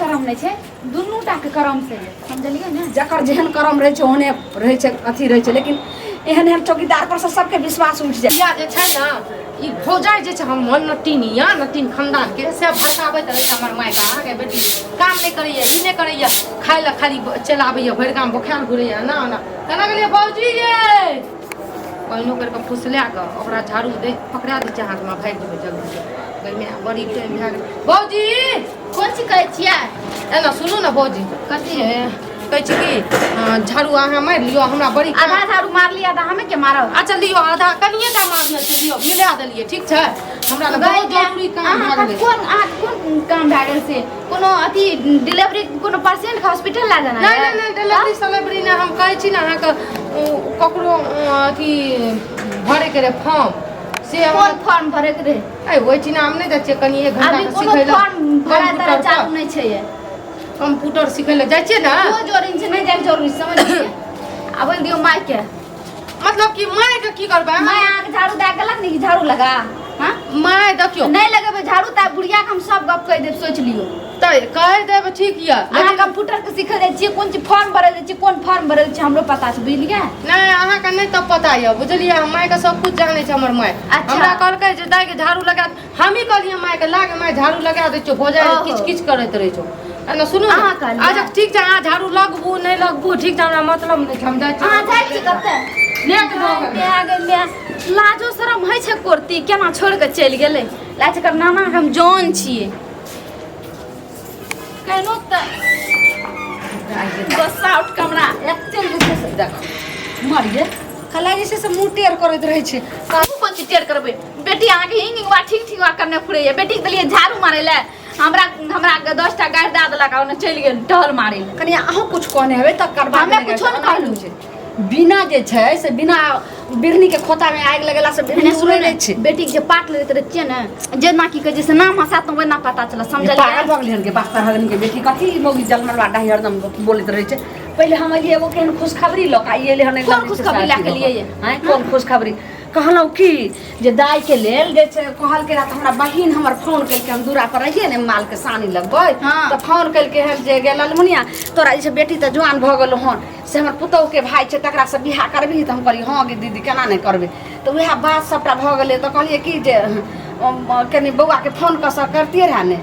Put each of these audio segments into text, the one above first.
करम नहीं छे दुनू टा के करम से समझलिए ना जकर जेहन करम रहे छे ओहने रहे छे अथी रहे छे लेकिन एहन चौकीदार पर से सबके विश्वास उठ जाए या जे छै ना ई भौजाई जे छै हम नटीनिया नटीन खानदान के से भसाबैत रहे छै हमर माय का आगे बेटी काम नहीं करैया ई नहीं करैया खाय ला खाली चलाबैया भरि काम बोखार घुरैया ना ना केना गेलिए भौजी ये पहिनो करके फुसला के ओकरा झाड़ू दे पकड़ा दै छै हाथ में भागि जेबै जल्दी गई में बड़ी टाइम भए गेल भौजी कौन सी कहै छियै एना सुनू ना भौजी कथी है कहै छी कि झाड़ू अहाँ मारि लियो हमरा बड़ी आधा झाड़ू मार लिया था हमें के मारब अच्छा लियो आधा कनिए टा मारने छै लियो मिला देलिए ठीक छै हमरा लग बहुत जरूरी काम भए गेलै कोन काम भए गेल से कोनो अथी डिलीवरी कोनो पेशेंट के हॉस्पिटल ला जाना नहीं नहीं डिलीवरी सेलिब्रिटी ने हम कहै छी ना अहाँ के ककरो अथी भरे के रे फॉर्म से कोन फॉर्म भरे के रहे ए ओइ छी ना हम नहीं दै छियै कनी 1 घंटा अभी के कोनो सिखै फॉर्म भरा तरह चालू नहीं छै ये कंप्यूटर सिखै ले जाइ छियै ना को जोरिन से नहीं जाए जरूरी समझिए अब दियो माइक के मतलब कि माय के की करबै मैं आग झाड़ू दे गलत नहीं झाड़ू लगा हां माय देखियो नहीं लगेबे झाड़ू ता बुढ़िया के हम सब गप कह देब सोच लियो तै कह देब ठीक या अहाँ कंप्यूटर के सिखै दे छियै कोन ची फॉर्म भरल दे छियै कोन फॉर्म भरल छै हमरो पता छै बुझलियै नहीं अहाँ के नहीं तब पता या बुझलियै हम माय के सब कुछ जानै छै हमर माय अच्छा। हमरा कहलकै जे दाई के झाड़ू लगा हम ही कहलियै माय के लागे माय झाड़ू लगा दै छौ भौजाई ओहो। किच किच करैत रहै छौ एना सुनू ना अहाँ कहलियै। अच्छा ठीक छै अहाँ झाड़ू लगबू नहीं लगबू ठीक छै हमरा मतलब नहीं हम जाइ छी अहाँ जाइ छी कते लेट भऽ गेल आ गेलै लाजो शरम होइ छै कुर्ती केना छोड़ के चलि गेलै लाज कर नाना के हम जान छियै केनो त बस आउट कमरा एते जे छै से देख मर गे कला जे छै से मुंह टेढ़ करैत रहे छै काहू कोन चीज टेढ़ करबै बेटी आके हिंगवा ठीक करने फुरैया बेटी के लिए झाड़ू मारे ले हमरा 10टा गाड़ी दे देलक आ ओने चलि गेल टहल मारे ले कनी अहाँ कुछ कहने हेबै त करबा हमे कुछो नहि कहलू बिना जे छै से बिना बिरनी के खोता में आग लगेला से बिरनी उड़ै नै छै बेटी के जे पाट लेत रहे छियै ने जेना की कहे जैसे नाम हसात तो वना पता चला समझलियै पागल भऽ गेलै हन के बास्ता हगन के बेटी कथी मोगी जलमलवा डाही हरदम बोलैत रहे छै पहिले हम अलिए एगो केहन खुशखबरी लऽ के आइए हन कोन खुशखबरी लऽ के लिए हैं कोन खुशखबरी कहलौ की जे दाई के लेल जे छै कहल के रात हमरा बहिन हमर फोन कल के हम दूरा पर रहिए ने माल के सानी लगबै हाँ। त फोन कल के हन जे गेल अलमुनिया तोरा जे बेटी त जवान भ गेलो हन से हमर पुतौ के भाई छै तकरा से बियाह करबी त हम कहली हां गे दीदी केना नै करबे त वएह बात सबटा भ गेलै त कहलिए की जे कनी बौआ के फोन क स करतिए रहा ने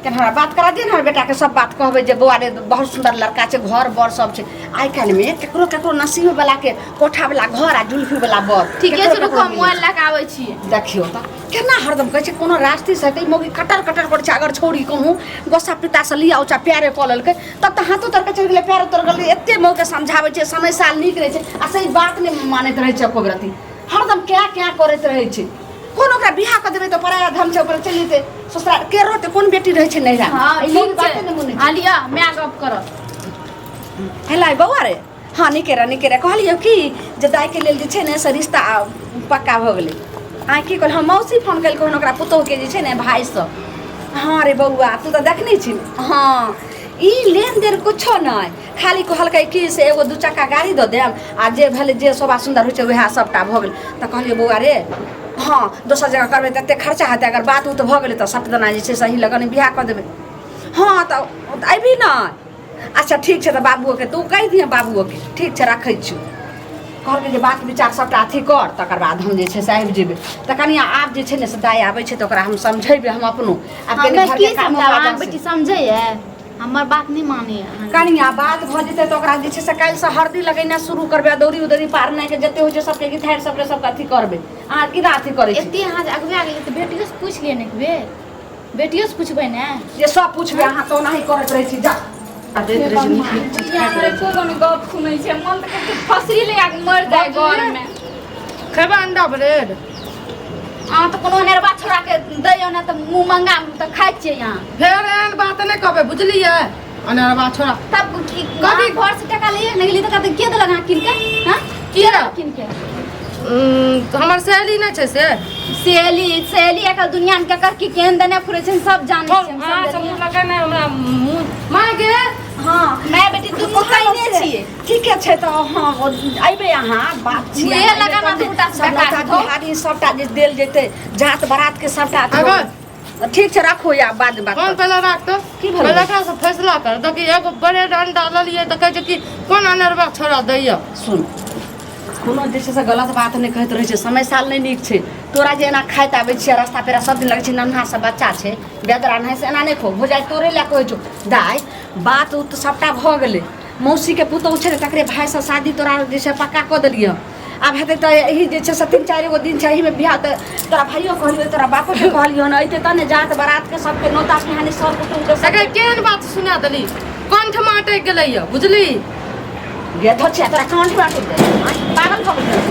के हमरा बात करा दिए ना बेटा के सब बात कहबे जे बौआ रे बहुत सुंदर लड़का छै घर बर सब छै आइ काल में केकरो केकरो नसीब वाला के कोठा वाला घर आ जुल्फी वाला बर ठीके छै रुको मोबाइल लगा आबै छियै देखियो त केना हरदम कहै छै कोनो रास्ते से कई मोगी कटर कटर कर छै अगर छोड़ी कहूं गोसा पिता से लिया उचा प्यारे क लेलकै तब त हाथो तर के चल गेलै पैर तर गेलै एते मोग के समझाबै छै समय साल नीक रहै छै आ सही बात नै मानैत रहै छै कोगरती हरदम क्या क्या करैत रहै छै कोन ओकरा बियाह क देबै त पराया धम छै ऊपर चलि जेतै ससुराल के रोते कोन बेटी रहै छै नैरा हां ई ठीक बात नै छै मुने आलिया मैं गप करब हेला बौआ रे हाँ निकेरा कहलियो की जे दाई के लेल जे छै ने से रिश्ता पक्का भ गेलै आ की कहल हम मौसी फोन कल कहन ओकरा पुतोह के जे छै ने भाई से हाँ रे बौआ तू त देखने छी हाँ ई लेन देन कुछो नहीं खाली कहलकै की से एगो 2 चक्का गाड़ी द देम आ जे भेले जे शोभा सुंदर होइ छै वएह सबटा भ गेल त कहलियो बौआ रे हाँ दोसर जगह करबै त एते खर्चा हेतै अगर बात उत भ गेलै त सपदना जे छै सही लगन बियाह क देबै हाँ त अइबी न अच्छा ठीक छै त बाबुओ के तू कहि दिए बाबुओ के ठीक छै रखै छी कहलकै जे बात विचार सबटा अथी कर तकर बाद हम जे छै से आबि जेबै त कनिया आब जे छै ने से दाई आबै छै त ओकरा हम समझेबै हम अपनो आब हमे घर की के काम समझावा बेटी समझै है हमर बात नहीं माने कनिया बात भ जेतै त ओकरा जे छै से काल्हि से हरदी लगैना शुरू करबै दौरी उदरी पारनाइ के जते होइ छै सबके गिठार सबके सबके अथी करबै अहाँ की अथी करै छी एते अहाँ अगवा गेलै त बेटियो से पूछ लिए ने बे बेटियो से पूछबै ने ये सब पूछबै अहाँ त ओनाही करैत रहै छी जा देत रहै छी नीक चीज खाइत रहै छी। को कोनो गप सुनै छै मन त कते फसरी लगा के मर जाय घर में खेबा अंडा ब्रेड अहाँ त कोनो नेरबा छोड़ा के दैयो ना त मुंह मंगा त खाइ छियै यहाँ फेर एहन बात नहीं कहबे बुझलिए अनरबा छोड़ा तब की कभी घर से टका लिए नहीं ली त कहते के देलक अहाँ किन के हां किया? किन के हमर सहेली नहीं छै से सहेली एकल दुनिया में केकर की केहन देने फुरे छै सब जानै छै हम हां सब सब देलियै। लगे नहीं हमरा मुंह मां गे हाँ मैं बेटी तुम कहने छिए ठीके छै त हाँ अइबे अहाँ बात छी मुहे लगा ना दूटा सबटा बिहारी सबटा जे देल जेतै जात बारात के सबटा अगर ठीक छै राखो या बाद बात कौन पहले रख तो की भलो? पहले एकरा से फैसला कर दो कि एगो बड़े अंडा ललिए त कहे छै कि कोन अनरवा छोड़ा दैया सुन कोनो जे छै से गलत बात नहि कहैत रहै छै समय साल नहि नीक छै तोरा जे एना खाइत आबै छियै रास्ता पेरा सब दिन लगै छै नन्हा से बच्चा छै बेदरा नहि से एना नहि खो हो जाइ तोरे लए कहै छौ दाइ बात उ तऽ सबटा भऽ गेलै मौसीके पुतहु छै ने तकरे भाइसँ शादी तोरा जे छै पक्का कऽ देलियै आब हेतै तऽ यही जे छै से 3-4 गो दिन छै एहीमे बियाह तऽ तोरा भाइयो कहलियौ तोरा बापोके कहलियौ हन अइतै तब ने जात बारातके सबके नोता सुहानी सब कुटुम्बके सके केहन बात सुना देली कंठ में अटक गेलैया बुझली गे धोछिया तोरा कांठ बाटे दे पागल भऽ गेल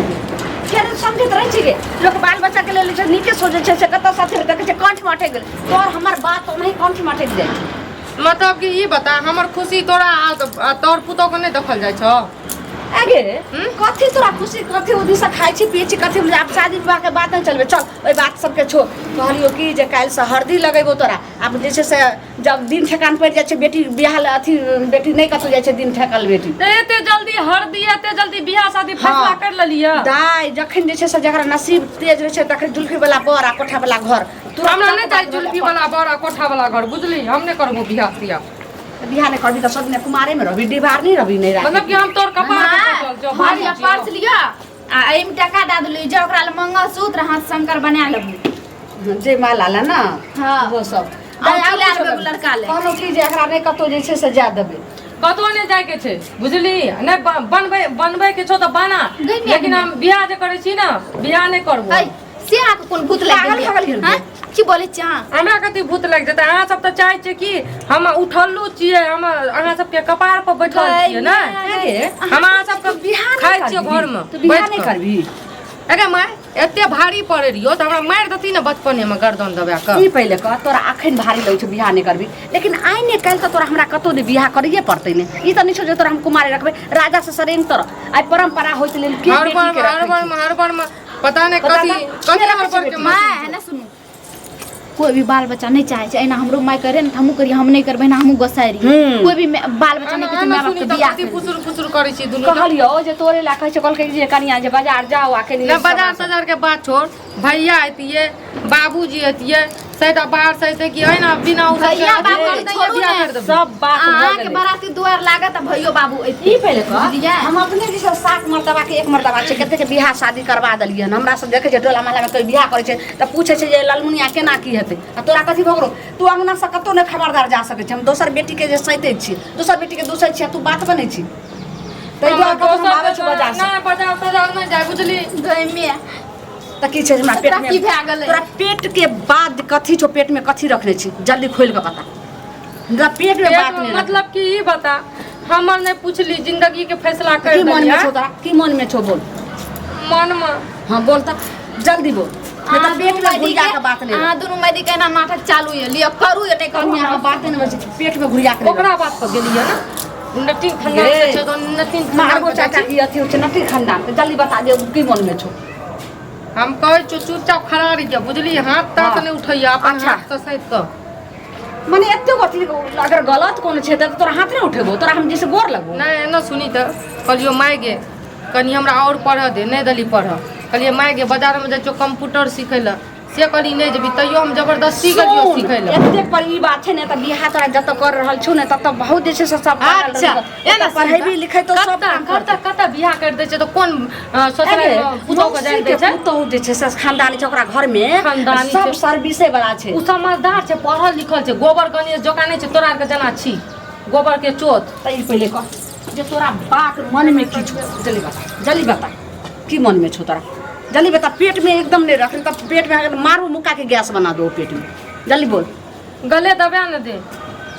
केना समझैत रहै छी गे लोक बाल बच्चाके लेल जे नीके सोचै छै से कतऽ साथे देखै छै कंठ में अटक गेल तोर हमर बात ओनाही कंठ में अटक जाइ मतलब कि ई बता हमर खुशी तोरा तोर पुतौ के नहीं देखल जाय छौ आगे कथी तोरा खुशी कथी ओदी से खाइ छी पिए छी कथी आब शादी विवाह के बात नहीं चलबे चल ओई बात सबके छो कहलियो कि जे काल्हि से हरदी लगेबो तोरा आब जे छै से जब दिन ठेकान पड़ि जाइ छै बेटी बियाह अथी बेटी नहीं कतौ जाइ छै दिन ठेकल बेटी एते जल्दी हरदी एते जल्दी बियाह शादी फैसला कर लेलिया दाई जखन जे छै से जकरा नसीब तेज रहै छै तखन जुल्फी वाला बर आ कोठा वाला घर हमरा नहीं चाही जुल्फी वाला बड़ा कोठा वाला घर बुझली हम नहीं करबो बियाह तिया बियाह नहीं करबी तो सब ने कुमारे में रहबी डिबार नहीं रहबी नहीं राखी मतलब कि हम तोर कपार पे चल भारी पर्स लिया आ एम टका दे देली जे ओकरा ल मंगलसूत्र हाथ शंकर बना लेबू जे माला ला ना हाँ। वो सब दाई आ लेबे लड़का ले कहलो कि जे एकरा नहीं कतौ जे छै से जा देबे कतौ नहीं जाय के छै बुझली नहीं बनबै के छौ त बना लेकिन हम बियाह जे करै छी ना बियाह नहीं करबो ऐ से आके कोन भूत पागल लागल भगल हां की बोले छी अहाँ हमरा कति भूत लग जेतै अहाँ सब त चाहै छियै कि हम उठल्लू छियै हम अहाँ सबके कपार पर बैठल छियै ना हम अहाँ सबके बियाह खाइ छियै घर में तो बियाह नहीं करबी अरे माय एते भारी पड़े रहियो त हमरा मार दती ना बचपने में गर्दन दबा के ई पहिले कह तोरा अखन भारी लगै छौ बियाह नहीं करबी लेकिन आइ ने काल्हि त तोरा हमरा कतौ ने बियाह करिए पड़तै ने ई त नहीं छौ जे तोरा हम कुमारी रखबे राजा से सरेन तोरा आइ परंपरा होइत लेल की हर बेटी के हर बार में पता नहीं कथी कथी हर बार के माय है ना सुनो कोई भी बाल बच्चा नहीं चाहे छै एना हमरो माय करे न हमहू करिए हम नहीं करबै ना हमहू गोसाइरी कोई भी बाल बच्चा नहीं कहै माय बाप के बियाह कथी फुसुर फुसुर करै छी दुनु कहलियो जे तोरे ला कहै छै कहलकै जे कनिया जे बाजार जाओ आके ना बाजार सजार के बात छोड़ भैया आतिए बाबूजी आतिए सैदा बाहर से कि है ना बिना भैया बाबू के छोड़ू ने सब बात अहाँ के बराती दुआर लागत भैयो बाबू ऐती ई पहिले कह बुझलियै हम अपने जे 7 मर्तबा के 1 मर्तबा छै कते के बियाह शादी करवा देलियन हमरा सब देखे छै टोला महला में कोई बियाह करे छै त पूछे छै जे ललमुनिया केना की हेतै आ तोरा कथी भगरो तू अंगना से कतो ने खबरदार जा सकै छै हम दोसर बेटी के जे सैते छी दोसर बेटी के दोसर छी तू बात बनै छी तै दुआरे कतो हम आबै छै बाजार से ना बाजार सजार नहीं जाय बुझली गइमे त की छै हमरा पेट में की भए गेलै तोरा पेट के बाद कथी छौ पेट में कथी रखने छी जल्दी खोल के बता हमरा पेट में बात नहीं मतलब कि ई बता हमर नहीं पूछली जिंदगी के फैसला कर की मन में दिया छौ तोरा की मन में छौ बोल मन में हां बोल त जल्दी बोल नहीं तो पेट में घुरिया के बात नहीं अहाँ दुनू मैदी के ना नाटक चालू है लियो करू या नहीं करू कन्या के बात नहीं बचे पेट में घुरिया के ओकरा बात पर गेलिए ना नटी खन्ना ये। से तो नटी मारबो चाचा की अथी होचे नटी खंडा जल्दी बता दे की मन में छौ हम कहे चुपचाप खड़ा रहिए बुझली हाथ तक हाँ। नहीं उठैया अपन अच्छा। हाथ से सहित के माने एते गति अगर गलत कोनो छै त तोरा हाथ नहीं उठेबो तोरा हम जैसे गोर लगबो नहीं न सुनी तो कहलियो माय गे कनी हमरा और पढ़ दे नहीं दली पढ़ कहलिए माय गे बाजार में जाइयो कंप्यूटर सिखै ला से कहली नहीं जेबी तैयो हम जबरदस्ती गेलियो सिखै ला एते पर ई बात छै ने त बियाह तोरा जत कर रहल छौ ने तत बहुत जे छै से सब अच्छा एना पढ़ेबी लिखै तो सब काम करता कता बियाह कर दे छै तो कौन सोचले पुतो के जाय दे छै तो जे छै से खानदानी छै ओकरा घर में खानदानी सब छै। सर्विसे वाला छै उ समझदार छै पढ़ल लिखल छै गोबर गणेश जोका नहीं छै तोरा के जना छी गोबर के चोत त ई पहिले कह जे तोरा बात मन में की छौ जल्दी बता की मन में छौ तोरा जल्दी बता पेट में एकदम नहीं रख त पेट में मारू मुक्का के गैस बना दो पेट में जल्दी बोल गले दबा न दे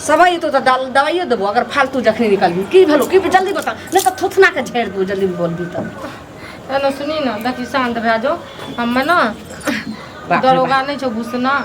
सबई तो दवाइयो देबो अगर फालतू जखनी निकलबी की भेलो की जल्दी बता नहीं तो थुथना के झेड़ दो जल्दी बोलबी तब एना सुनी ना देखी शांत भए जाओ हम ना रे दरोगा नहीं छौ घुसना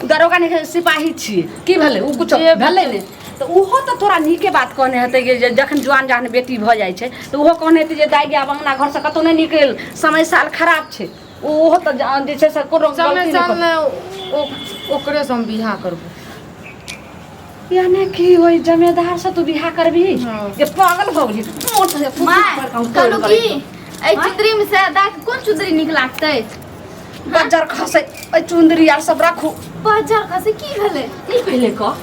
दरोगा नहीं सिपाही छी की भेले उ कुछ जे भेले ने तो उहो तो तोरा नीके बात कहने हेतै जे जखन जवान जहन बेटी भ जाइ छै तो उहो कहने हेतै जे दाई गे आब अंगना घर से कतौ नहीं निकल समय साल खराब छै उहो तो जे छै से कोनो समय गलती साल नहीं ने ओकरे से हम बियाह करबो यानी की होई जमेदार से तू बियाह करबी हाँ। ये पागल हो गेली मोट से माय कहलू की ए चुदरी में से दाई कोन चुदरी निक लागतै बजर खसे ओइ चुंदरी आर सब रखू बाजार खसे की भेलै ई पहिले कह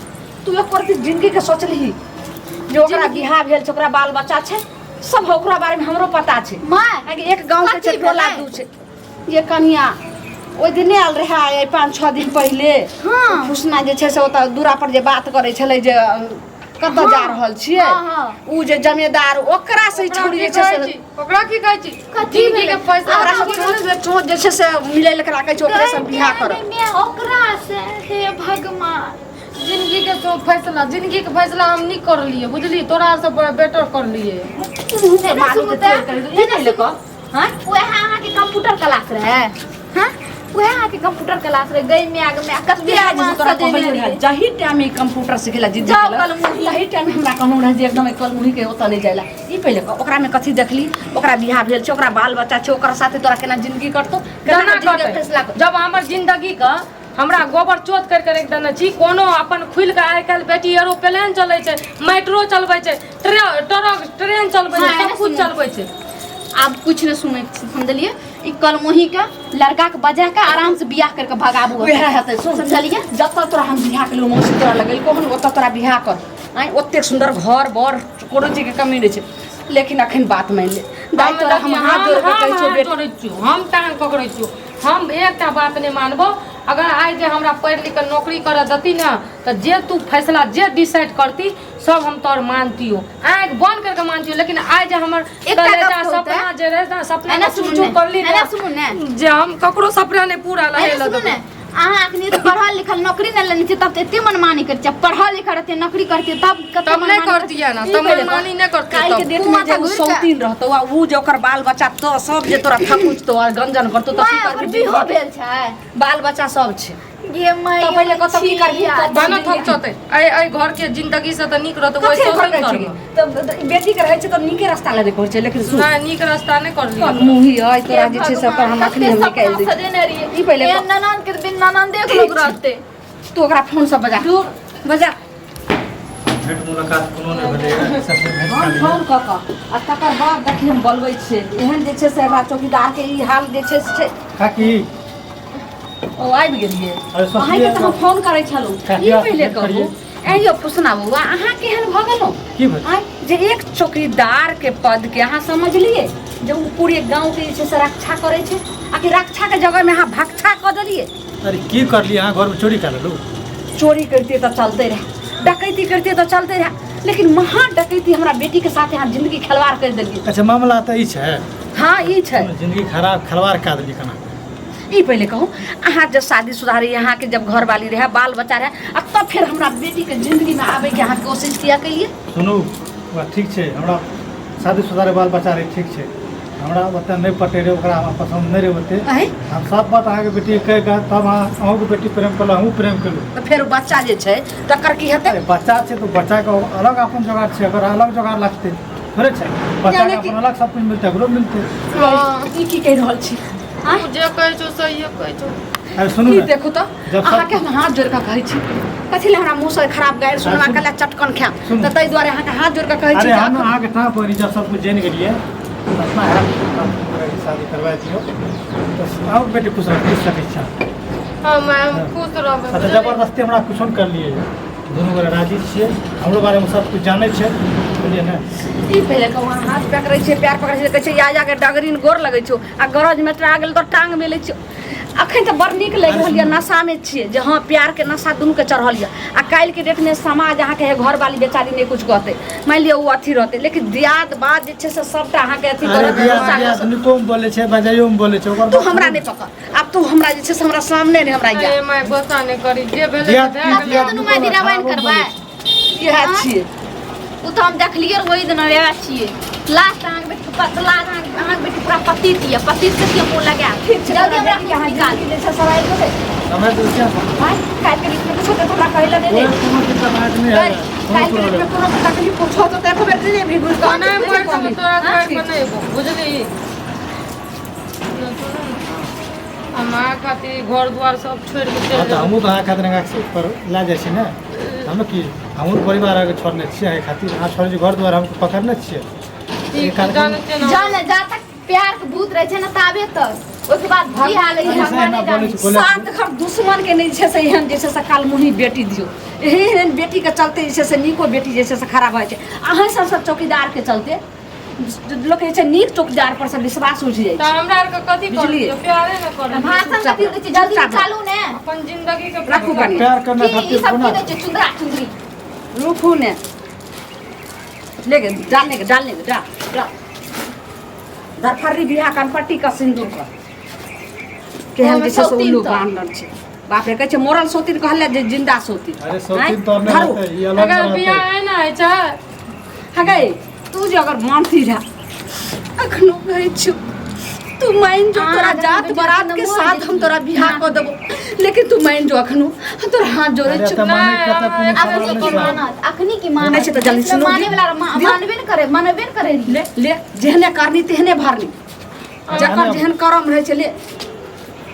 तू एक करती जिंदगी के सोचलही जे ओकरा बियाह भेल छै ओकरा बाल बच्चा छै सब ओकरा बारे में हमरो पता छै माय आगे एक गांव के कथी छै टोला भेलै? दू छै ये कनिया ओइ दिने आल रहे आइ 5-6 दिन पहिले हाँ। खुशना जे छै से ओतऽ दूरा पर जे बात करै छलै जे कतऽ जा रहल छियै हाँ। उ जे जमेदार ओकरा से छोड़ी जे छै से ओकरा की कहै छी कथी जिंदगी के भेलै? फैसला ओकरा सब चोट जे छै से मिलै लए राखै छै ओकरे सब बियाह कर ओकरा से हे भगवान जिंदगी के तो फैसला जिंदगी के फैसला हम नहीं कर लिए बुझली तोरा से बेटर कर लिए मालूम के तेल कर ई नहीं लेको हां वह अहाँ के कंप्यूटर क्लास रहे हां वह अहाँ के कंप्यूटर क्लास रहे गई में आगे में कतबे आज तोरा कहले रहे जही टाइम में कंप्यूटर सिखेला जिद जाओ सिखेला कलमुही। तही टाइम में हमरा कहनो रहे जे एकदम कलमुही के ओतऽ नहीं जाइला ई पहिले ओकरा में कथी देखली ओकरा बियाह भेल छै ओकरा बाल बच्चा छै ओकरा साथे तोरा केना जिंदगी करतो केना जिंदगी करतै? फैसला कर जब हमर जिंदगी का हमरा गोबर चोत कर कर देने छी कोनो अपन खुल के आइ काल्हि बेटी एरोप्लेन चलै छै मेट्रो चलबै छै ट्रेन चलबै छै हाँ, सब कुछ चलबै छै आप कुछ न सुने समझलिए ई कलमोही के लड़का के बजा के आराम से बियाह करके भगाबू वह हेतै सुन समझलिए जब तक तोरा हम बियाह के मौसी तोरा लगल कोहन ओतऽ तोरा बियाह कर आई ओते सुंदर घर बर कोनो चीज के कमी नहीं छै लेकिन अखन बात मान ले दाई तोरा हम हाथ जोड़ के कहै छौ बेटी हम टांग पकड़ै छियो हम एकटा बात नहीं मानबो अगर आइ जे हमरा पढ़ लिख के नौकरी कर देती ना तो जे तू फैसला जे डिसाइड करती सब हम तोर मानतियो आँख बंद करके मानतियो लेकिन आइ जे हमर एकटा कलेजा गप होतै। सपना जे रहे ना सपना एना के सुनू चूर ने, करली एना ना सुनू ने। जे हम ककरो सपना नहीं पूरा लहे अरे सुनो लगे ने अहाँ अखनी तो पढ़ल लिखल नौकरी न लेने छी तब तो एते मनमानी करते पढ़ल लिखल रहते नौकरी करते तब कते तब नहीं मनमानी करतिया ना ई तब पहिले मनमानी नहीं करती काल के तब डेट तू में माथा जे घुरि सौतीन रहतो आ उ जे ओकर बाल बच्चा तो सब जे तोरा थकुचतो आ गंजन करतो त की माय ओकर करबी बिहो भेल छै बाल बच्चा सब छै ये मैं तो पहिले कतौ की करबी बना थक चते आई घर के जिंदगी से तो निक रहतो कथी वैसे कर नहीं छै करब त बेटी के रहै छै त नीके रास्ता ले देखै छै लेकिन सुन ना निक रास्ता नहीं कर लिया मुही है तोरा जे छै से ओकर हम अखनी हम निकाल दै सजेने रहिए ई पहिले ये ननन के बिन ननन देख लोग रहते तू ओकरा फोन से बजा बजा भेट मुलाकात कोनो नहि भेलै सबसे भेट हम खाली फोन क आ तकर बाद देखी हम बोलबै छियै एहन जे छै से एकरा चौकीदार के ई हाल जे छै से काकी ओ आबि गेलिए अरे सोचिए अहाँके तऽ हम फोन करै छलहुँ काकी, ई आप पहिले भेट कहू करिए। ऐयो पुछना बउआ अहाँ केहन भऽ गेलहुँ की भेल आँय, जे एक चौकीदार के पद के अहाँ समझलिए जे ओ पूरे गांव के जे छै से रक्षा करै छै आकि रक्षा के जगह में अहाँ भक्षा कऽ देलिए अरे की करलिए अहाँ घरमे चोरी कऽ लेलहुँ चोरी करते तो चलते रहे डकैती करते तो चलते रहे लेकिन महा डकैती हमरा बेटी के साथ यहाँ जिंदगी खिलवाड़ कर दिलिए अच्छा मामला तऽ ई छै हाँ ई छै जिंदगी खराब खलवार कऽ देलिए केना ई पहले कहूँ अहाँ जब शादीशुदा रही यहाँ के जब घर वाली रहे बाल बच्चा रहे आ तब फिर हमरा बेटी के जिंदगी में आवे के अहाँ कोशिश किया कहिए सुनू बात ठीक छै हमरा शादीशुदा रे बाल बच्चा रे ठीक छै हमरा ओते नहि पटे रे ओकरा हमरा पसंद नहि रे ओते अहे हम सब बात अहाँके बेटी कहि कऽ तब अहूँके बेटी प्रेम कलहुँ हमहूँ प्रेम केलहुँ तो फिर बच्चा जे छै तकर की हेतै अरे बच्चा छै तो बच्चा के अलग अपन जोगाड़ छै अगर अलग जोगाड़ लगतै थोड़े छै बच्चा के अपन अलग सब कुछ मिलतै एकरो मिलतै ई की कहि रहल छी आँय? जे कहै छौ सही कहै छौ अरे सुनू ई ने देखू तो जब सब- अहाँके हम हाथ जोड़ कऽ कहै छी कथी लए हमरा मुँह से खराब गारि सुनवा सुन- कला चटकन खायब सुन। तऽ ताहि दुआरे अहाँके हाथ जोड़ कऽ कहै छी अरे जे हम अखन- अहाँके ठाम पर जब सब कुछ जानि गेलिए अपना है शादी करवा दियो तो और बेटी खुश रह सकै छै हम खुश रहबै अच्छा जबरदस्ती हमरा कुछो नहि करलिए दुनू गोरे राजी छियै हमरो बारेमे सब कुछ जानै छै बुझलिए ने ई पहिले कहू अहाँ हाथ पकड़ै छियै पैर पकड़ै छियै कहै छै या जाके डगरीन गोर लगै छौ आ गरज में आ गेल तऽ टांग मिलै छियौ अखन तऽ बड़ नीक लागि रहल यऽ नशामे छियै जे हाँ प्यार के नशा दुनूके चढ़ल यऽ आ काल्हिके डेटमे समाज अहाँके घर वाली बेचारी नहि कुछ कहतै मानि लिअ ओ अथी रहतै लेकिन दियाद बाद जे छै से सबटा अहाँके अथी अरे करत बिया नशा बिया करत। निकोम बोलै छै बजाइयोमे बोलै छै ओकर तू हमरा नहि पकड़ आब तू हमरा जे छै से हमरा सामने नहि हमरा या अरे मैं गोसा नहीं करी जे भेलै दिया- से भए दिया- गेलै। दुनू माय दिरावाइन करबै इएह छियै उ तो हम देखलिए वही दिन रहै छियै लास्ट अहाँके बेटी पतला अहाँके बेटी पूरा पतित यऽ पतित से क्यों मुंह लगा ठीक छै जल्दी हमरा हमरा बेटी के अहाँ निकाल जिंदगी जे छै से आबि गेलै समय तो क्या भाइ काल्हिके डेटमे कुछो तऽ हमरा कहै लए नहि कोई दे कोनो दिक्कत अहाँके नहीं है कोनो काल्हिके डेटमे प्रॉब्लम कोनो तकलीफ पूछो तऽ एको बेर नहि भी घुस कहना है मैं तो तोरा हाँ, घर बनेबो बुझली हमारा खातिर घर द्वार सब छोड़ के चल अच्छा हमहूँ तऽ अहाँ खातिर गाछ पर लए जाइ छी ने हम की हमहूँ परिवार आगे छोड़ने छियै एहि खातिर अहाँ छोड़ै छी घर दुआर हमको पकड़ने छियै ठीक कार्यक्रम- जाने छियै ना जाने जा तक प्यार के भूत रहे छै ना ताबे तक ओके बाद बियाह ले ऐसे ना बोले छी, बोले सात घर दुश्मन के नहीं छै से एहन जे छै से काल मुही बेटी दियो एहन बेटी के चलते जे छै से नीको बेटी जे छै से खराब होइ छै अहाँ सब चौकीदार के चलते लोग के छै नीक चौकीदार पर से विश्वास उठ जाइ तो हमरा आर के कथी बुझलिए? कर प्यारे न करे भाषण कथी दै छै जल्दी चालू ने अपन जिंदगी के राखू कनी प्यार करना की ई खातिर सब कोना की दै छै चुंदरा चुंदरी रुकू ने लेके डालने के डाल दरफरी बियाह कनपट्टी का सिंदूर पर केहन जे छै से उल्लू बांधल छै बाप रे कहै छै मोरल सोतिन कहले जे जिंदा सोतिन अरे सोतिन तो नहीं धरू। रहते ये अलग अगर रहते बियाह है ना है छै हगे तू जे अगर मानती रहा अखनो कहै छु तू मान जो तोरा हाँ, जात बेटी बारात अपना के मुँह साथ देखी। हम तोरा बियाह कर देबो लेकिन तू मान जो अखनो हम तोरा हाथ जोड़े अरे छु तो माने कते पुलिस अखनी की वाला मानत अखनी की मानत नहीं छै तो जल्दी सुनो माने वाला मानबे न करे ले ले जेहने करनी तेहने भरनी जकर जेहन करम रहै छै ले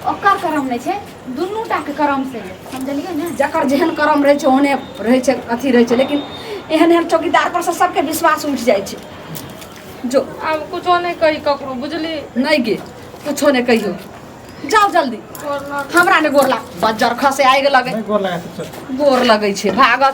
ओकर करम नहीं छै दुनू टा के करम से समझलिए ने जकर जेहन करम रहै छै ओहने रहै छै अथी रहै छै लेकिन एहन एहन चौकीदार पर से सबके विश्वास उठ जाइ छै जो अब कुछो नहीं कही ककरो बुझली नहीं गे कुछो नहीं कहियो जाओ जल्दी हमरा ने गोर लाग बज्जर खसे आइ लगे नहीं गोर लगा तो चल गोर लगै छै भागऽ